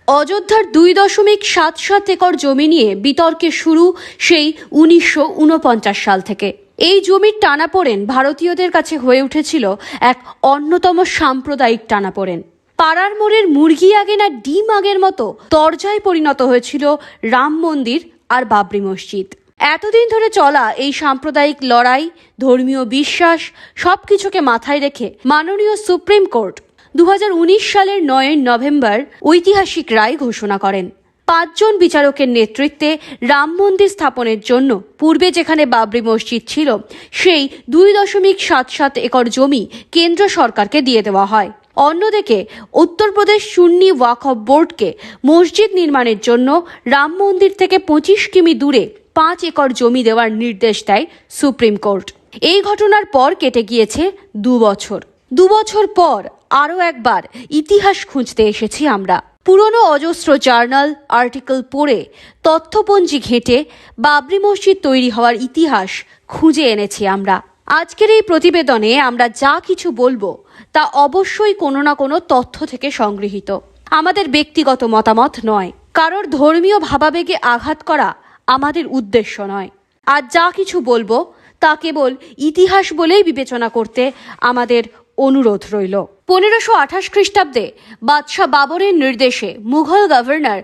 অযোধ্যার 2.77 একর জমি নিয়ে বিতর্কে শুরু সেই 1949 সাল থেকে। এই জমির টানাপোড়েন ভারতীয়দের কাছে হয়ে উঠেছিল এক অন্যতম সাম্প্রদায়িক টানাপোড়েন। পাড়ার মোড়ের মুরগি আগে না ডিম আগের মতো তরজায় পরিণত হয়েছিল রাম মন্দির আর বাবরি মসজিদ। এতদিন ধরে চলা এই সাম্প্রদায়িক লড়াই, ধর্মীয় বিশ্বাস সবকিছুকে মাথায় রেখে মাননীয় সুপ্রিম কোর্ট 2019 সালের 9 নভেম্বর ঐতিহাসিক রায় ঘোষণা করেন। 5 জন বিচারকের নেতৃত্বে রাম মন্দির স্থাপনের জন্য পূর্বে যেখানে বাবরি মসজিদ ছিল সেই 2.77 একর জমি কেন্দ্র সরকারকে দিয়ে দেওয়া হয়। অন্যদিকে উত্তরপ্রদেশ সুন্নি ওয়াকফ বোর্ডকে মসজিদ নির্মাণের জন্য রাম মন্দির থেকে 25 কিমি দূরে 5 একর জমি দেওয়ার নির্দেশ দেয় সুপ্রিম কোর্ট। এই ঘটনার পর কেটে গিয়েছে 2 বছর। 2 বছর পর আরও একবার ইতিহাস খুঁজতে এসেছি আমরা। পুরনো অজস্র জার্নাল আর্টিকেল পড়ে তথ্যপঞ্জি ঘেঁটে বাবরি মসজিদ তৈরি হওয়ার ইতিহাস খুঁজে এনেছি আমরা। আজকের এই প্রতিবেদনে আমরা যা কিছু বলবো তা অবশ্যই কোনো না কোনো তথ্য থেকে সংগৃহীত, আমাদের ব্যক্তিগত মতামত নয়। কারোর ধর্মীয় ভাবাবেগে আঘাত করা আমাদের উদ্দেশ্য নয়। আর যা কিছু বলবো তা কেবল ইতিহাস বলেই বিবেচনা করতে আমাদের অনুরোধ রইল। 1528 খ্রিস্টাব্দে বাদশাহ বাবরের নির্দেশে মুঘল গভর্নর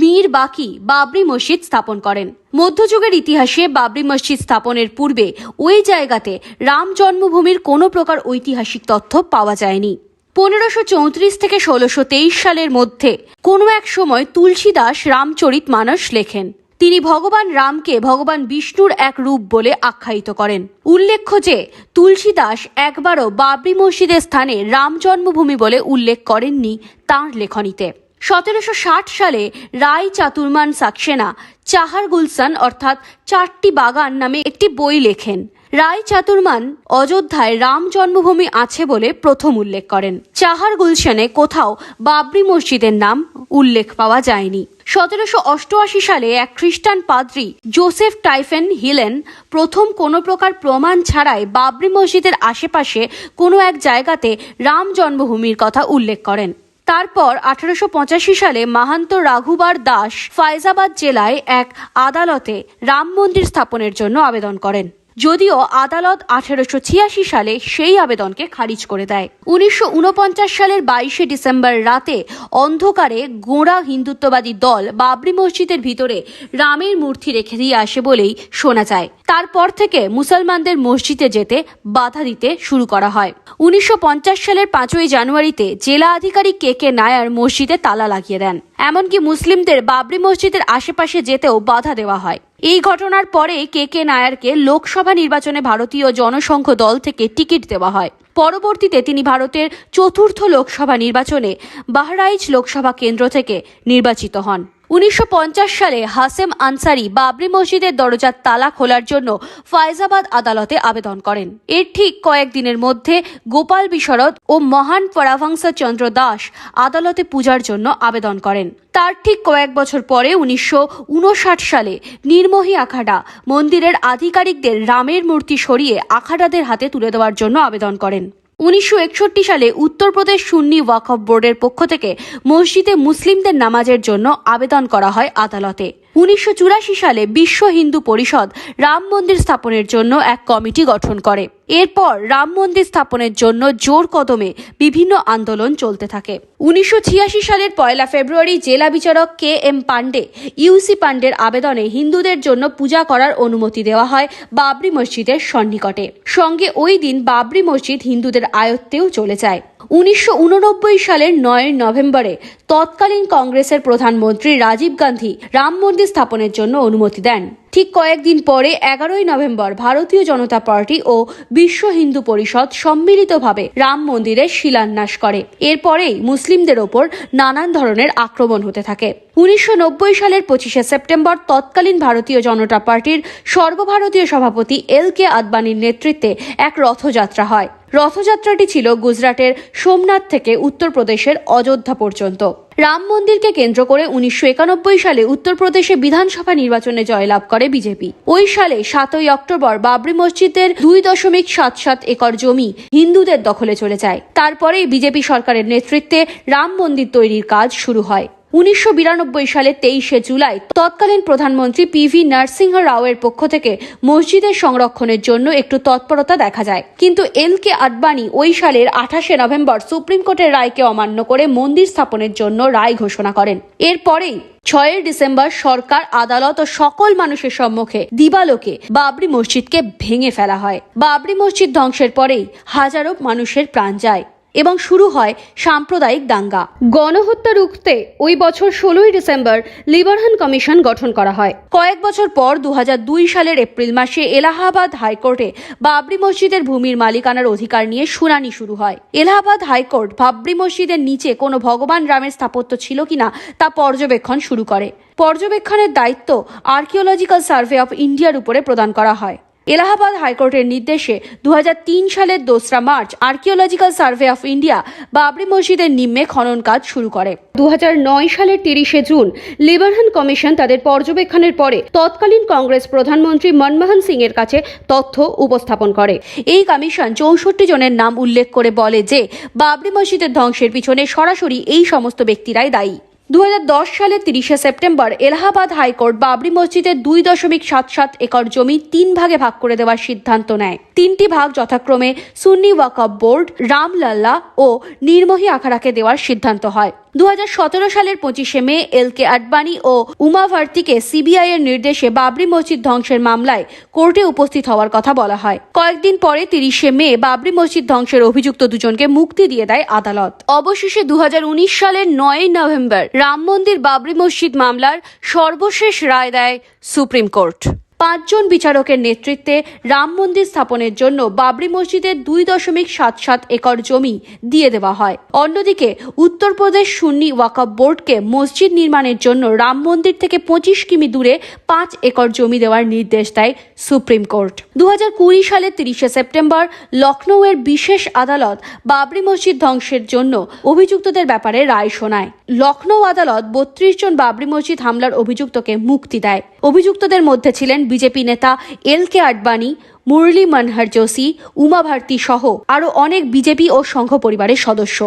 মীর বাকি বাবরি মসজিদ স্থাপন করেন। মধ্যযুগের ইতিহাসে বাবরি মসজিদ স্থাপনের পূর্বে ওই জায়গাতে রাম জন্মভূমির কোনো প্রকার ঐতিহাসিক তথ্য পাওয়া যায়নি। 1534 থেকে 1623 সালের মধ্যে কোনো এক সময় তুলসীদাস রামচরিতমানস লেখেন। তিনি ভগবান রামকে ভগবান বিষ্ণুর এক রূপ বলে আখ্যায়িত করেন। উল্লেখ্য যে তুলসীদাস একবারও বাবরি মসজিদের স্থানে রাম জন্মভূমি বলে উল্লেখ করেননি তাঁর লেখনীতে। 1760 সালে রায় চাতুর্মান সাক্সেনা চাহার গুলশান অর্থাৎ 4টি বাগান নামে একটি বই লেখেন। রায় চাতুর্মান অযোধ্যায় রাম জন্মভূমি আছে বলে প্রথম উল্লেখ করেন। চাহার গুলশানে কোথাও বাবরি মসজিদের নাম উল্লেখ পাওয়া যায়নি। 1788 সালে এক খ্রিস্টান পাদ্রী জোসেফ টাইফেন হিলেন প্রথম কোনো প্রকার প্রমাণ ছাড়াই বাবরি মসজিদের আশেপাশে কোনো এক জায়গাতে রাম জন্মভূমির কথা উল্লেখ করেন। তারপর 1885 সালে মাহান্ত রাঘুবার দাস ফায়জাবাদ জেলায় এক আদালতে রাম মন্দির স্থাপনের জন্য আবেদন করেন, যদিও আদালত 1886 সালে সেই আবেদনকে খারিজ করে দেয়। 1949 সালের 22 ডিসেম্বর রাতে অন্ধকারে গোঁড়া হিন্দুত্ববাদী দল বাবরি মসজিদের ভিতরে রামের মূর্তি রেখে দিয়ে আসে বলেই শোনা যায়। তারপর থেকে মুসলমানদের মসজিদে যেতে বাধা দিতে শুরু করা হয়। 1950 সালের 5 জানুয়ারিতে জেলা আধিকারিক কে নায়ার মসজিদে তালা লাগিয়ে দেন। এমনকি মুসলিমদের বাবরি মসজিদের আশেপাশে যেতেও বাধা দেওয়া হয়। এই ঘটনার পরে কে নায়ারকে লোকসভা নির্বাচনে ভারতীয় জনসংঘ দল থেকে টিকিট দেওয়া হয়। পরবর্তীতে তিনি ভারতের 4র্থ লোকসভা নির্বাচনে বাহরাইচ লোকসভা কেন্দ্র থেকে নির্বাচিত হন। 1950 সালে হাসেম আনসারি বাবরি মসজিদের দরজার তালা খোলার জন্য ফায়জাবাদ আদালতে আবেদন করেন। এর ঠিক কয়েকদিনের মধ্যে গোপাল বিশরদ ও মহান পরাভংসা চন্দ্র দাস আদালতে পূজার জন্য আবেদন করেন। তার ঠিক কয়েক বছর পরে 1959 সালে নির্মোহী আখাড়া মন্দিরের আধিকারিকদের রামের মূর্তি সরিয়ে আখাড়াদের হাতে তুলে দেওয়ার জন্য আবেদন করেন। 1961 সালে উত্তরপ্রদেশ সুন্নি ওয়াকফ বোর্ডের পক্ষ থেকে মসজিদে মুসলিমদের নামাজের জন্য আবেদন করা হয় আদালতে। 1984 সালে বিশ্ব হিন্দু পরিষদ রাম মন্দির স্থাপনের জন্য এক কমিটি গঠন করে। এরপর রাম মন্দির স্থাপনের জন্য জোর কদমে বিভিন্ন আন্দোলন চলতে থাকে। 1986 সালের 1 ফেব্রুয়ারি জেলা বিচারক কে.এম. পান্ডে ইউসি পান্ডের আবেদনে হিন্দুদের জন্য পূজা করার অনুমতি দেওয়া হয় বাবরি মসজিদের সন্নিকটে। সঙ্গে ওই দিন বাবরি মসজিদ হিন্দুদের আয়ত্তেও চলে যায়। 1989 সালের 9 নভেম্বরে তৎকালীন কংগ্রেসের প্রধানমন্ত্রী রাজীব গান্ধী রাম মন্দির স্থাপনের জন্য অনুমতি দেন। ঠিক কয়েকদিন পরে 11 নভেম্বর ভারতীয় জনতা পার্টি ও বিশ্ব হিন্দু পরিষদ সম্মিলিতভাবে রাম মন্দিরের শিলান্যাস করে। এরপরেই মুসলিমদের ওপর নানান ধরনের আক্রমণ হতে থাকে। 1990 সালের 25 সেপ্টেম্বর তৎকালীন ভারতীয় জনতা পার্টির সর্বভারতীয় সভাপতি এল.কে. আদবানির নেতৃত্বে এক রথযাত্রা হয়। রথযাত্রাটি ছিল গুজরাটের সোমনাথ থেকে উত্তরপ্রদেশের অযোধ্যা পর্যন্ত। রাম মন্দিরকে কেন্দ্র করে 1991 সালে উত্তরপ্রদেশে বিধানসভা নির্বাচনে জয়লাভ করে বিজেপি। ওই সালে 7 অক্টোবর বাবরি মসজিদের 2.77 একর জমি হিন্দুদের দখলে চলে যায়। তারপরেই বিজেপি সরকারের নেতৃত্বে রাম মন্দির তৈরির কাজ শুরু হয়। 1992 সালে 23শে জুলাই তৎকালীন প্রধানমন্ত্রী পিভি নরসিংহ রাওয়ের পক্ষ থেকে মসজিদের সংরক্ষণের জন্য একটু তৎপরতা দেখা যায়, কিন্তু এল.কে. আডবাণী ওই সালের 28শে নভেম্বর সুপ্রিম কোর্টের রায়কে অমান্য করে মন্দির স্থাপনের জন্য রায় ঘোষণা করেন। এরপরেই 6 ডিসেম্বর সরকার, আদালত ও সকল মানুষের সম্মুখে দিবালোকে বাবরি মসজিদকে ভেঙে ফেলা হয়। বাবরি মসজিদ ধ্বংসের পরেই হাজারো মানুষের প্রাণ যায় এবং শুরু হয় সাম্প্রদায়িক দাঙ্গা। গণহত্যা রুখতে ওই বছর 16 ডিসেম্বর লিবারহান কমিশন গঠন করা হয়। কয়েক বছর পর 2002 সালের এপ্রিল মাসে এলাহাবাদ হাইকোর্টে বাবরি মসজিদের ভূমির মালিকানার অধিকার নিয়ে শুনানি শুরু হয়। এলাহাবাদ হাইকোর্ট বাবরি মসজিদের নিচে কোনো ভগবান রামের স্থাপত্য ছিল কিনা তা পর্যবেক্ষণ শুরু করে। পর্যবেক্ষণের দায়িত্ব আর্কিওলজিক্যাল সার্ভে অফ ইন্ডিয়ার উপরে প্রদান করা হয়। এলাহাবাদ হাইকোর্টের নির্দেশে 2003 সালের 2 March archaeological survey of India Babri মসজিদের নিম্নে খনন কাজ শুরু করে। 2009 সালের 30শে জুন লিবারহান কমিশন তাদের পর্যবেক্ষণের পরে তৎকালীন কংগ্রেস প্রধানমন্ত্রী মনমোহন সিং এর কাছে তথ্য উপস্থাপন করে। এই কমিশন 64 জনের নাম উল্লেখ করে বলে যে বাবরি মসজিদের ধ্বংসের পিছনে সরাসরি এই সমস্ত ব্যক্তিরাই দায়ী। 2010 সালের 30শে সেপ্টেম্বর এলাহাবাদ হাইকোর্ট বাবরি মসজিদের 2.77 একর জমি 3 ভাগে ভাগ করে দেওয়ার সিদ্ধান্ত নেয়। 3টি ভাগ যথাক্রমে সুন্নি ওয়াকফ বোর্ড, রামলাল্লা ও নির্মোহী আখাড়াকে দেওয়ার সিদ্ধান্ত হয়। 2017 সালের 25শে মে এল.কে. আডবাণী ও উমা ভারতীকে সিবিআই এর নির্দেশে বাবরি মসজিদ ধ্বংসের মামলায় কোর্টে উপস্থিত হওয়ার কথা বলা হয়। কয়েকদিন পরে 30শে মে বাবরি মসজিদ ধ্বংসের অভিযুক্ত দুজনকে মুক্তি দিয়ে দেয় আদালত। অবশেষে 2019 সালের 9 নভেম্বর রাম মন্দির বাবরি মসজিদ মামলার সর্বশেষ রায় দেয় সুপ্রিম কোর্ট। 5 জন বিচারকের নেতৃত্বে রাম মন্দির স্থাপনের জন্য বাবরি মসজিদের 2.77 একর জমি দিয়ে দেওয়া হয়। অন্যদিকে উত্তরপ্রদেশ সুন্নি ওয়াকফ বোর্ডকে মসজিদ নির্মাণের জন্য রাম মন্দির থেকে 25 কিমি দূরে 5 একর জমি দেওয়ার নির্দেশ দেয় সুপ্রিম কোর্ট। 2020 সালের 30শে সেপ্টেম্বর লখনৌয়ের বিশেষ আদালত বাবরি মসজিদ ধ্বংসের জন্য অভিযুক্তদের ব্যাপারে রায় শোনায়। লখনৌ আদালত 32 জন বাবরি মসজিদ হামলার অভিযুক্তকে মুক্তি দেয়। অভিযুক্তদের মধ্যে ছিলেন বিজেপি নেতা এল.কে. আডবাণী, মুরলী মনোহর যোশী, উমা ভারতী সহ আরও অনেক বিজেপি ও সংঘ পরিবারের সদস্য।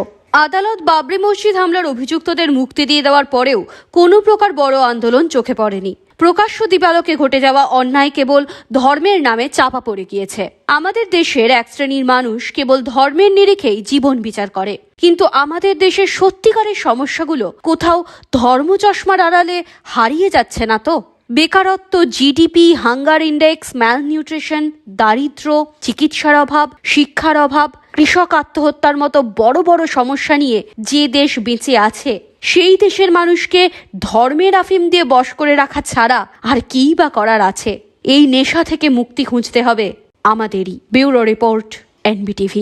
আদালত বাবরি মসজিদ হামলার অভিযুক্তদের মুক্তি দিয়ে দেওয়ার পরেও কোনো প্রকার বড় আন্দোলন চোখে পড়েনি। প্রকাশ্য দিবালোকে ঘটে যাওয়া অন্যায় কেবল ধর্মের নামে চাপা পড়ে গিয়েছে। আমাদের দেশের এক শ্রেণীর মানুষ কেবল ধর্মের নিরিখেই জীবন বিচার করে, কিন্তু আমাদের দেশের সত্যিকারের সমস্যাগুলো কোথাও ধর্ম চশমার আড়ালে হারিয়ে যাচ্ছে না তো? বেকারত্ব, জিডিপি, হাঙ্গার ইন্ডেক্স, ম্যালনিউট্রিশন, দারিদ্র্য, চিকিৎসার অভাব, শিক্ষার অভাব, কৃষক আত্মহত্যার মতো বড় বড় সমস্যা নিয়ে যে দেশ বেঁচে আছে, সেই দেশের মানুষকে ধর্মের আফিম দিয়ে বশ করে রাখা ছাড়া আর কিই বা করার আছে? এই নেশা থেকে মুক্তি খুঁজতে হবে আমাদেরই। Bureau report, NBTV।